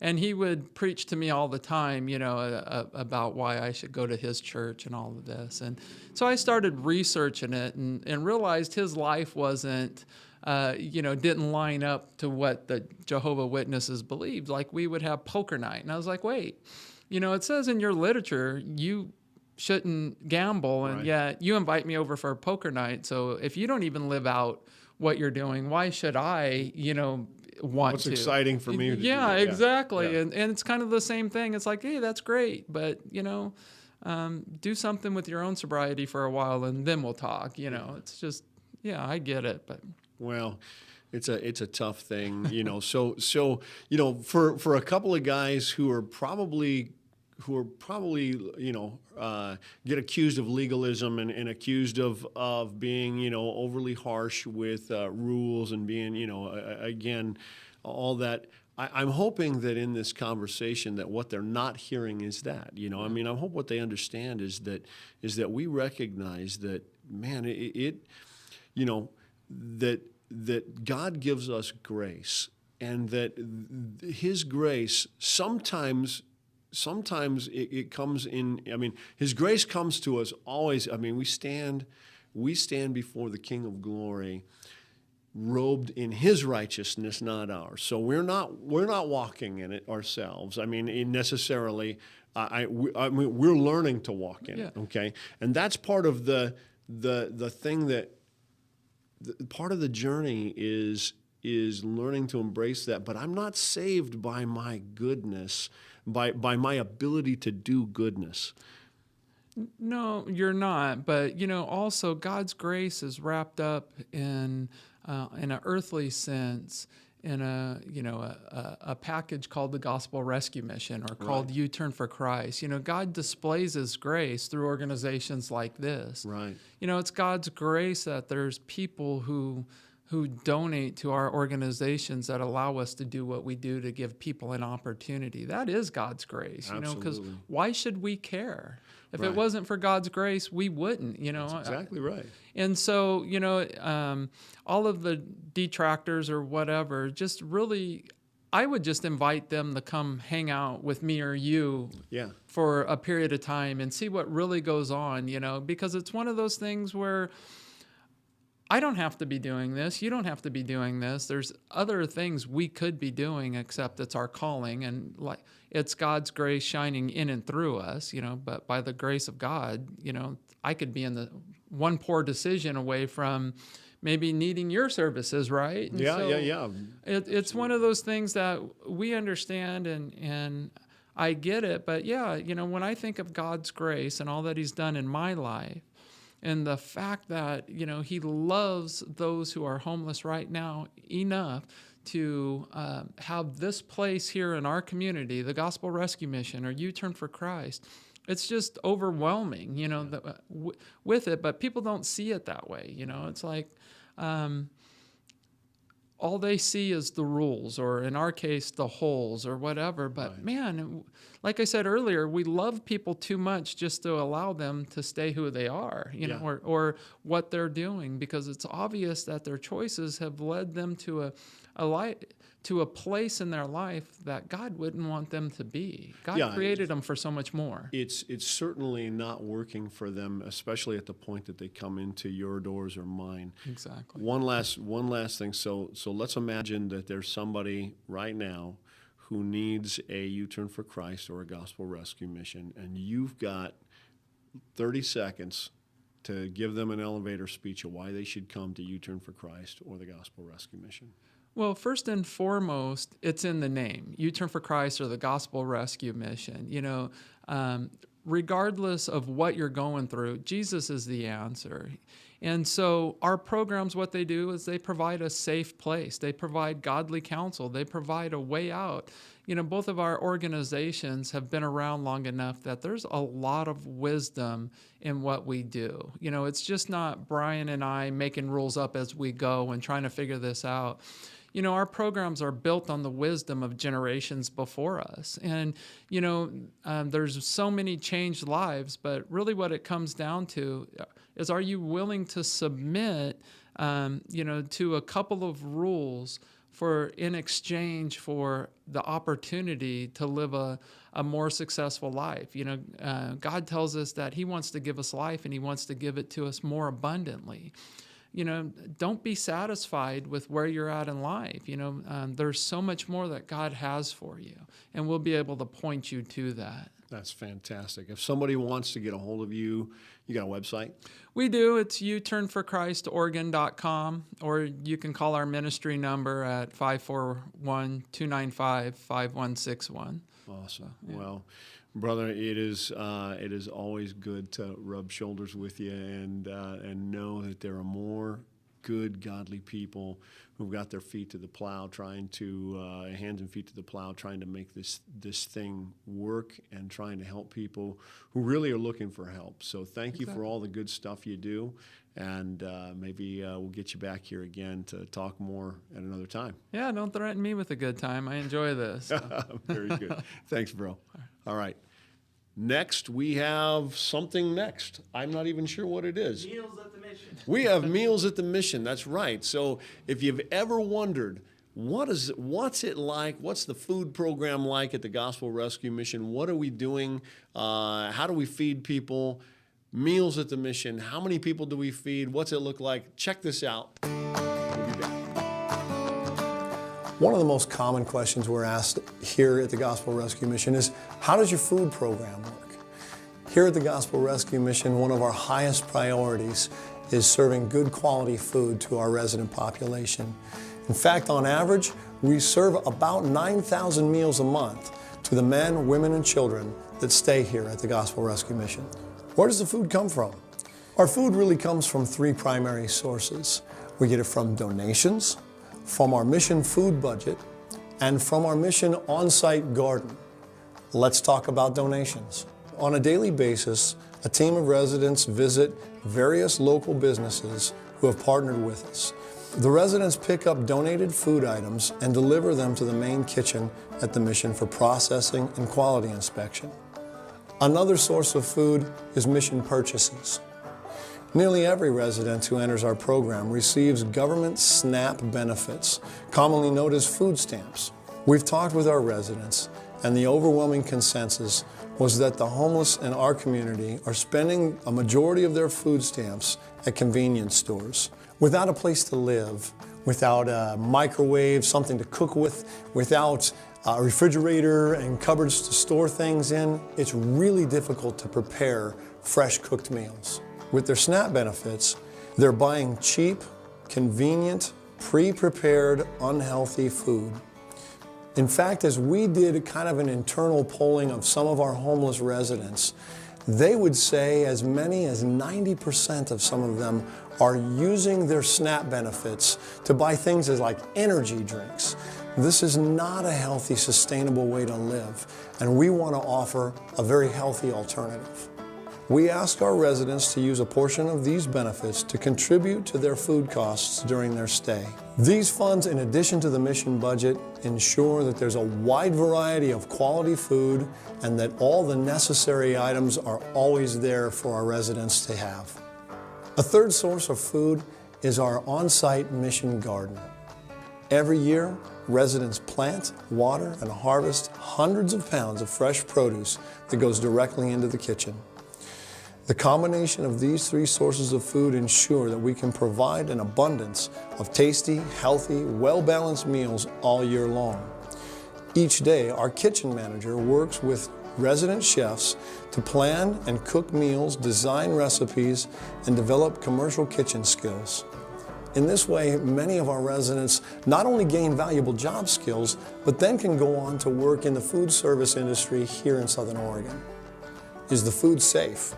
And he would preach to me all the time, about why I should go to his church and all of this. And so I started researching it and realized his life wasn't, didn't line up to what the Jehovah's Witnesses believed. Like we would have poker night. And I was like, wait, it says in your literature you shouldn't gamble, and yet you invite me over for a poker night. So if you don't even live out what you're doing, why should I, want What's to. exciting for me to do that. Exactly. Yeah. And it's kind of the same thing. It's like, hey, that's great, but do something with your own sobriety for a while, and then we'll talk. It's just, I get it, but Well, it's a tough thing, So for a couple of guys who are probably get accused of legalism and accused of being overly harsh with rules and being again all that. I'm hoping that in this conversation that what they're not hearing is that I hope what they understand is that we recognize that, man, that God gives us grace, and that His grace sometimes it comes in. His grace comes to us always. We stand before the King of Glory, robed in His righteousness, not ours. So we're not walking in it ourselves. Necessarily. We're learning to walk in it. Okay, and that's part of the thing that. Part of the journey is learning to embrace that. But I'm not saved by my goodness, by my ability to do goodness. No, you're not. But also God's grace is wrapped up in an earthly sense, in a package called the Gospel Rescue Mission, or called U-Turn for Christ. God displays His grace through organizations like this. Right. It's God's grace that there's people who donate to our organizations that allow us to do what we do to give people an opportunity. That is God's grace. Because why should we care? If it wasn't for God's grace, we wouldn't. That's exactly right. And so, all of the detractors or whatever, just really, I would just invite them to come hang out with me or you for a period of time and see what really goes on, because it's one of those things where I don't have to be doing this. You don't have to be doing this. There's other things we could be doing, except it's our calling, and it's God's grace shining in and through us, but by the grace of God, I could be in the one poor decision away from maybe needing your services, right? And it's one of those things that we understand, and I get it. But when I think of God's grace and all that He's done in my life, and the fact that, He loves those who are homeless right now enough to have this place here in our community, the Gospel Rescue Mission or U-Turn for Christ, it's just overwhelming, with it. But people don't see it that way. It's like all they see is the rules, or in our case, the holes or whatever. But man, like I said earlier, we love people too much just to allow them to stay who they are, or what they're doing, because it's obvious that their choices have led them to a place in their life that God wouldn't want them to be. God created them for so much more. It's certainly not working for them, especially at the point that they come into your doors or mine. Exactly. One last thing. So let's imagine that there's somebody right now who needs a U-Turn for Christ or a Gospel Rescue Mission, and you've got 30 seconds to give them an elevator speech of why they should come to U-Turn for Christ or the Gospel Rescue Mission. Well, first and foremost, it's in the name, U-Turn for Christ or the Gospel Rescue Mission. Regardless of what you're going through, Jesus is the answer. And so our programs, what they do is they provide a safe place. They provide godly counsel. They provide a way out. Both of our organizations have been around long enough that there's a lot of wisdom in what we do. It's just not Brian and I making rules up as we go and trying to figure this out. Our programs are built on the wisdom of generations before us. And, there's so many changed lives, but really what it comes down to is, are you willing to submit, to a couple of rules in exchange for the opportunity to live a more successful life? God tells us that He wants to give us life, and He wants to give it to us more abundantly. Don't be satisfied with where you're at in life. There's so much more that God has for you, and we'll be able to point you to that. That's fantastic. If somebody wants to get a hold of you, you got a website? We do. It's uturnforchristoregon.com, or you can call our ministry number at 541-295-5161. Awesome. Well, brother, it is always good to rub shoulders with you and know that there are more good, godly people who've got their feet to the plow, hands and feet to the plow, trying to make this thing work and trying to help people who really are looking for help. So thank you for all the good stuff you do, and maybe we'll get you back here again to talk more at another time. Yeah, don't threaten me with a good time. I enjoy this. Very good. Thanks, bro. All right. Next, we have something next. I'm not even sure what it is. Meals at the Mission. We have Meals at the Mission. That's right. So if you've ever wondered, what's it like? What's the food program like at the Gospel Rescue Mission? What are we doing? How do we feed people? Meals at the Mission. How many people do we feed? What's it look like? Check this out. We'll be back. One of the most common questions we're asked here at the Gospel Rescue Mission is, how does your food program work? Here at the Gospel Rescue Mission, one of our highest priorities is serving good quality food to our resident population. In fact, on average, we serve about 9,000 meals a month to the men, women, and children that stay here at the Gospel Rescue Mission. Where does the food come from? Our food really comes from three primary sources. We get it from donations, from our mission food budget, and from our mission on-site garden. Let's talk about donations. On a daily basis, a team of residents visit various local businesses who have partnered with us. The residents pick up donated food items and deliver them to the main kitchen at the mission for processing and quality inspection. Another source of food is mission purchases. Nearly every resident who enters our program receives government SNAP benefits, commonly known as food stamps. We've talked with our residents, and the overwhelming consensus was that the homeless in our community are spending a majority of their food stamps at convenience stores. Without a place to live, without a microwave, something to cook with, without a refrigerator and cupboards to store things in, it's really difficult to prepare fresh cooked meals. With their SNAP benefits, they're buying cheap, convenient, pre-prepared, unhealthy food. In fact, as we did kind of an internal polling of some of our homeless residents, they would say as many as 90% of some of them are using their SNAP benefits to buy things as like energy drinks. This is not a healthy, sustainable way to live, and we want to offer a very healthy alternative. We ask our residents to use a portion of these benefits to contribute to their food costs during their stay. These funds, in addition to the mission budget, ensure that there's a wide variety of quality food and that all the necessary items are always there for our residents to have. A third source of food is our on-site mission garden. Every year, residents plant, water, and harvest hundreds of pounds of fresh produce that goes directly into the kitchen. The combination of these three sources of food ensure that we can provide an abundance of tasty, healthy, well-balanced meals all year long. Each day, our kitchen manager works with resident chefs to plan and cook meals, design recipes, and develop commercial kitchen skills. In this way, many of our residents not only gain valuable job skills, but then can go on to work in the food service industry here in Southern Oregon. Is the food safe?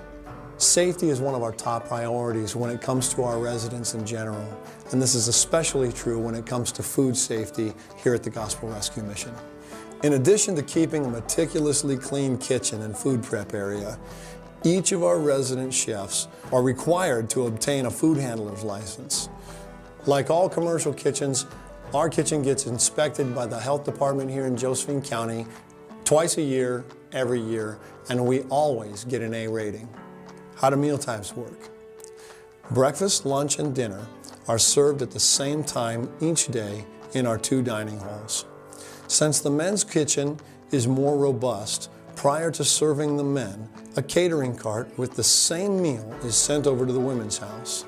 Safety is one of our top priorities when it comes to our residents in general, and this is especially true when it comes to food safety here at the Gospel Rescue Mission. In addition to keeping a meticulously clean kitchen and food prep area, each of our resident chefs are required to obtain a food handler's license. Like all commercial kitchens, our kitchen gets inspected by the health department here in Josephine County twice a year, every year, and we always get an A rating. How do mealtimes work? Breakfast, lunch, and dinner are served at the same time each day in our two dining halls. Since the men's kitchen is more robust, prior to serving the men, a catering cart with the same meal is sent over to the women's house.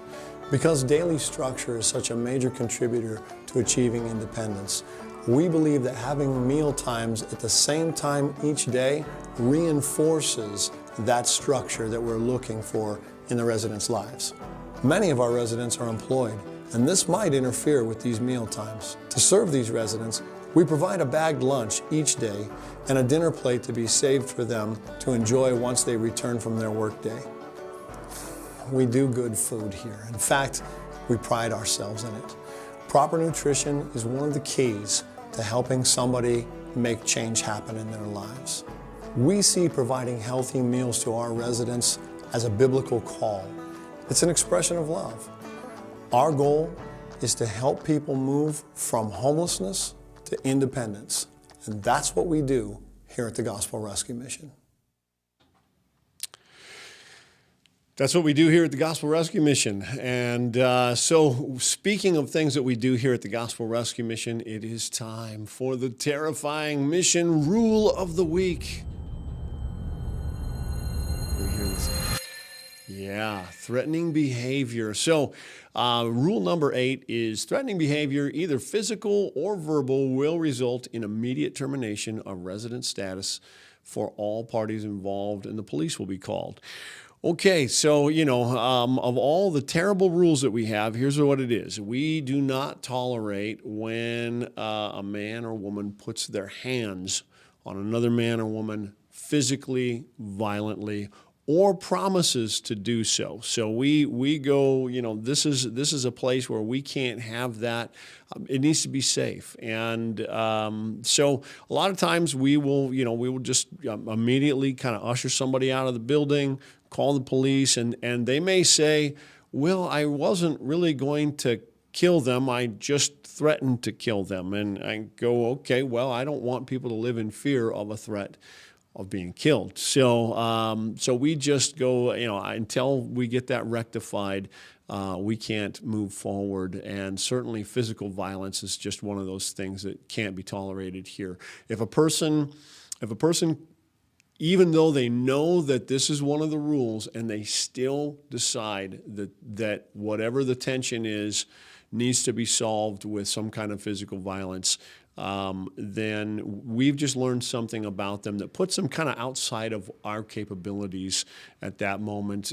Because daily structure is such a major contributor to achieving independence, We believe that having meal times at the same time each day reinforces that structure that we're looking for in the residents' lives. Many of our residents are employed, and this might interfere with these meal times. To serve these residents, we provide a bagged lunch each day and a dinner plate to be saved for them to enjoy once they return from their workday. We do good food here. In fact, we pride ourselves in it. Proper nutrition is one of the keys to helping somebody make change happen in their lives. We see providing healthy meals to our residents as a biblical call. It's an expression of love. Our goal is to help people move from homelessness to independence. And that's what we do here at the Gospel Rescue Mission. That's what we do here at the Gospel Rescue Mission. And so speaking of things that we do here at the Gospel Rescue Mission, it is time for the terrifying mission rule of the week. We hear this. Yeah, threatening behavior. So rule number 8 is threatening behavior, either physical or verbal, will result in immediate termination of resident status for all parties involved, and the police will be called. Okay, so, of all the terrible rules that we have, here's what it is. We do not tolerate when a man or woman puts their hands on another man or woman physically, violently, or promises to do so. So we go, this is a place where we can't have that. It needs to be safe. And so a lot of times we will just immediately kind of usher somebody out of the building, call the police, and they may say, well, I wasn't really going to kill them. I just threatened to kill them. And I go, okay, well, I don't want people to live in fear of a threat of being killed. So we just go, until we get that rectified, we can't move forward. And certainly physical violence is just one of those things that can't be tolerated here. If a person, even though they know that this is one of the rules and they still decide that whatever the tension is needs to be solved with some kind of physical violence, then we've just learned something about them that puts them kind of outside of our capabilities at that moment.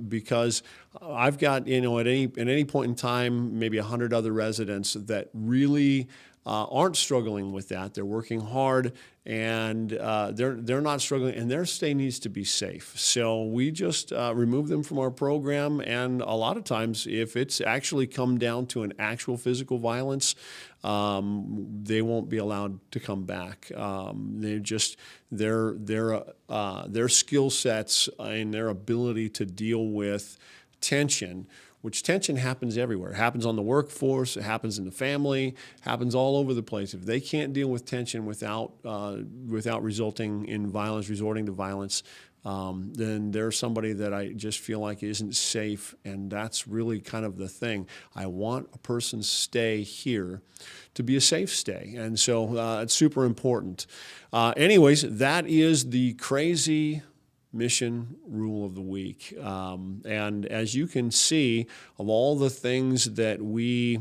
Because I've got, at any point in time, maybe 100 other residents that really aren't struggling with that. They're working hard, and they're not struggling, and their stay needs to be safe. So we just remove them from our program, and a lot of times, if it's actually come down to an actual physical violence, they won't be allowed to come back. Their skill sets and their ability to deal with tension, which tension happens everywhere. It happens on the workforce, it happens in the family, happens all over the place. If they can't deal with tension without resulting in violence, resorting to violence, then there's somebody that I just feel like isn't safe, and that's really kind of the thing. I want a person's stay here to be a safe stay, and so it's super important. Anyways, that is the crazy mission rule of the week. And as you can see, of all the things that we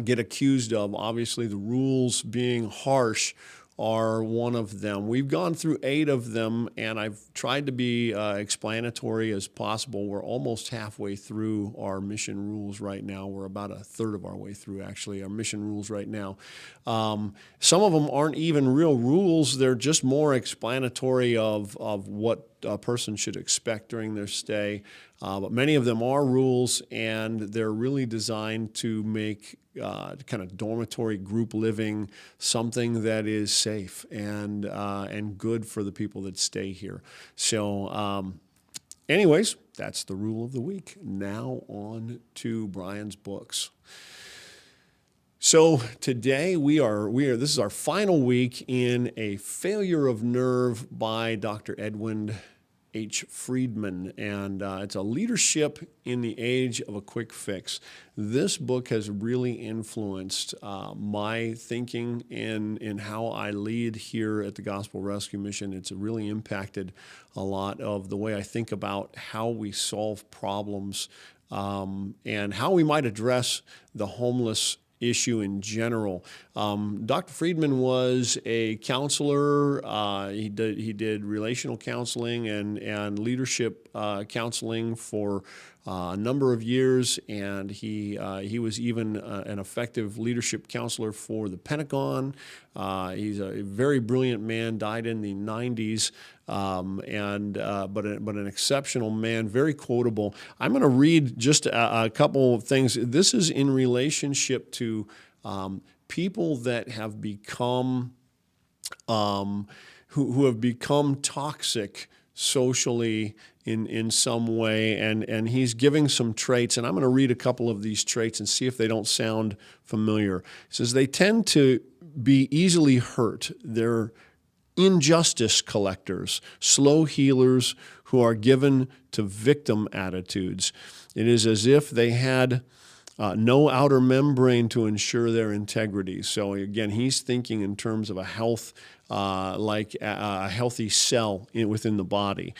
get accused of, obviously the rules being harsh are one of them. We've gone through 8 of them, and I've tried to be explanatory as possible. We're almost halfway through our mission rules right now. We're about a third of our way through, actually, our mission rules right now. Some of them aren't even real rules. They're just more explanatory of what a person should expect during their stay. But many of them are rules, and they're really designed to make kind of dormitory group living something that is safe and good for the people that stay here. So anyways, that's the rule of the week. Now on to Brian's books. So today we are this is our final week in A Failure of Nerve by Dr. Edwin H. Friedman, and it's a leadership in the age of a quick fix. This book has really influenced my thinking in how I lead here at the Gospel Rescue Mission. It's really impacted a lot of the way I think about how we solve problems and how we might address the homeless issue in general. Dr. Friedman was a counselor. He did relational counseling and leadership counseling for a number of years, and he was even an effective leadership counselor for the Pentagon. He's a very brilliant man, died in the 90s, but an exceptional man, very quotable. I'm going to read just a couple of things. This is in relationship to people that have become who have become toxic socially in some way, and he's giving some traits, and I'm going to read a couple of these traits and see if they don't sound familiar. He says they tend to be easily hurt. They're injustice collectors, slow healers who are given to victim attitudes. It is as if they had no outer membrane to ensure their integrity. So again, he's thinking in terms of a health, like a healthy cell within the body.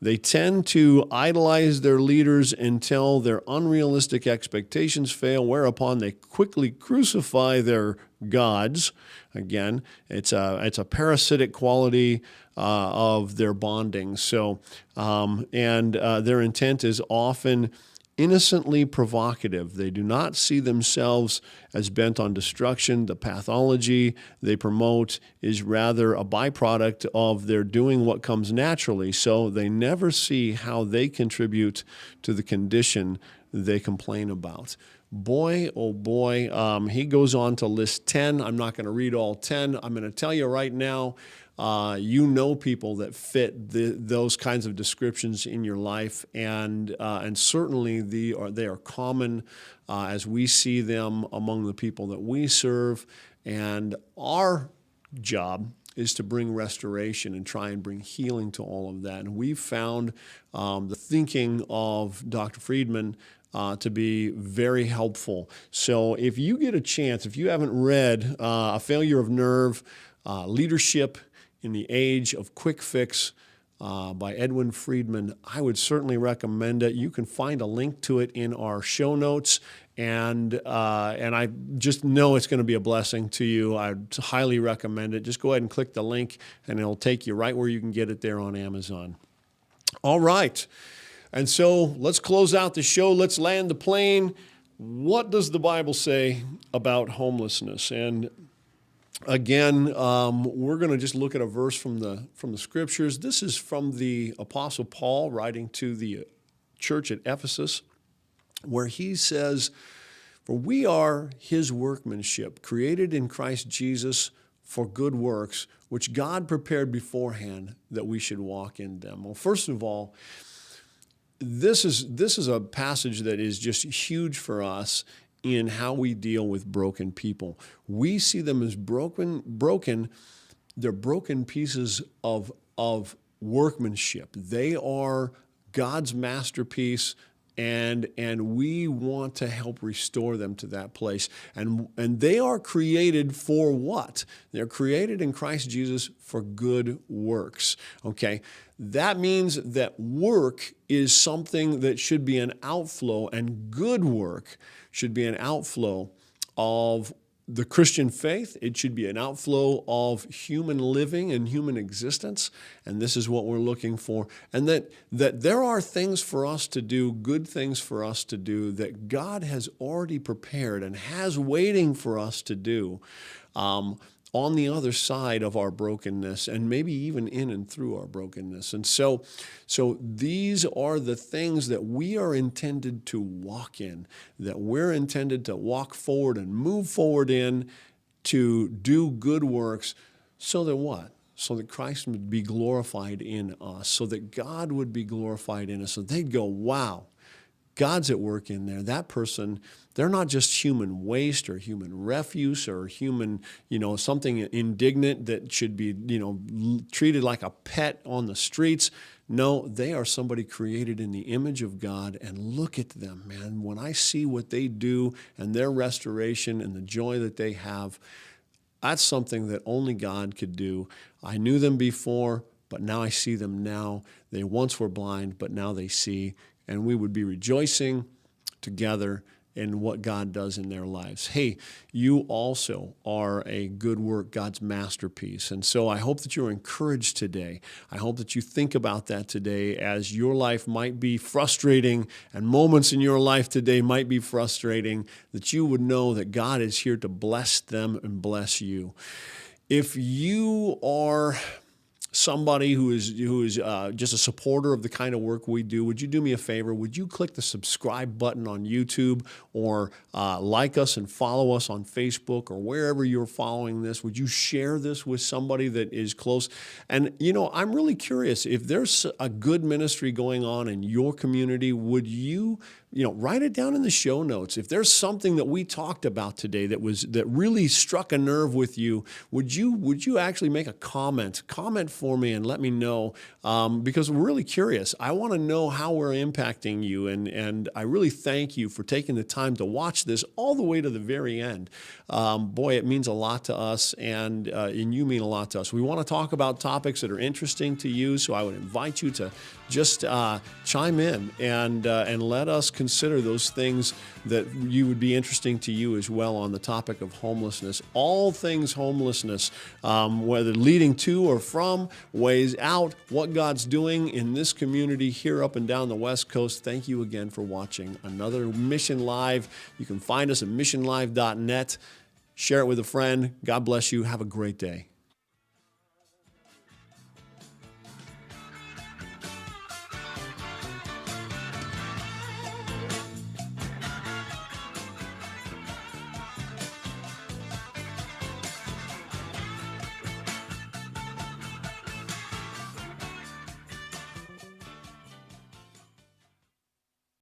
They tend to idolize their leaders until their unrealistic expectations fail, whereupon they quickly crucify their gods. Again, it's a parasitic quality of their bonding. So, their intent is often innocently provocative. They do not see themselves as bent on destruction. The pathology they promote is rather a byproduct of their doing what comes naturally, so they never see how they contribute to the condition they complain about. Boy, oh boy, he goes on to list 10. I'm not going to read all 10. I'm going to tell you right now, you know people that fit those kinds of descriptions in your life, and certainly they are common as we see them among the people that we serve. And our job is to bring restoration and try and bring healing to all of that. And we've found the thinking of Dr. Friedman to be very helpful. So if you get a chance, if you haven't read A Failure of Nerve, Leadership in the Age of Quick Fix by Edwin Friedman, I would certainly recommend it. You can find a link to it in our show notes, and I just know it's going to be a blessing to you. I highly recommend it. Just go ahead and click the link, and it'll take you right where you can get it there on Amazon. All right. And so let's close out the show. Let's land the plane. What does the Bible say about homelessness? And again, we're going to just look at a verse from the Scriptures. This is from the Apostle Paul writing to the church at Ephesus, where he says, "For we are his workmanship, created in Christ Jesus for good works, which God prepared beforehand that we should walk in them." Well, first of all, this is a passage that is just huge for us in how we deal with broken people. We see them as broken. They're broken pieces of workmanship. They are God's masterpiece, and we want to help restore them to that place. And they are created for what? They're created in Christ Jesus for good works. Okay? That means that work is something that should be an outflow, and good work should be an outflow of the Christian faith. It should be an outflow of human living and human existence, and this is what we're looking for. And that there are things for us to do, good things for us to do, that God has already prepared and has waiting for us to do on the other side of our brokenness, and maybe even in and through our brokenness. And so these are the things that we are intended to walk in, that we're intended to walk forward and move forward in, to do good works, so that what? So that Christ would be glorified in us, so that God would be glorified in us. So they'd go, wow, God's at work in there. That person, they're not just human waste or human refuse or human, something indignant that should be, treated like a pet on the streets. No, they are somebody created in the image of God, and look at them, man. When I see what they do and their restoration and the joy that they have, that's something that only God could do. I knew them before, but now I see them now. They once were blind, but now they see. And we would be rejoicing together in what God does in their lives. Hey, you also are a good work, God's masterpiece. And so I hope that you're encouraged today. I hope that you think about that today, as your life might be frustrating and moments in your life today might be frustrating, that you would know that God is here to bless them and bless you. If you are somebody who is just a supporter of the kind of work we do, would you do me a favor? Would you click the subscribe button on YouTube, or like us and follow us on Facebook, or wherever you're following this? Would you share this with somebody that is close? And, I'm really curious, if there's a good ministry going on in your community, would you write it down in the show notes. If there's something that we talked about today that really struck a nerve with you, would you actually make a comment for me and let me know, because we're really curious. I want to know how we're impacting you, and I really thank you for taking the time to watch this all the way to the very end. Boy, it means a lot to us, and you mean a lot to us. We want to talk about topics that are interesting to you, so I would invite you to just chime in and let us consider those things that you would be interesting to you as well on the topic of homelessness. All things homelessness, whether leading to or from, ways out, what God's doing in this community here up and down the West Coast. Thank you again for watching another Mission Live. You can find us at missionlive.net. Share it with a friend. God bless you. Have a great day.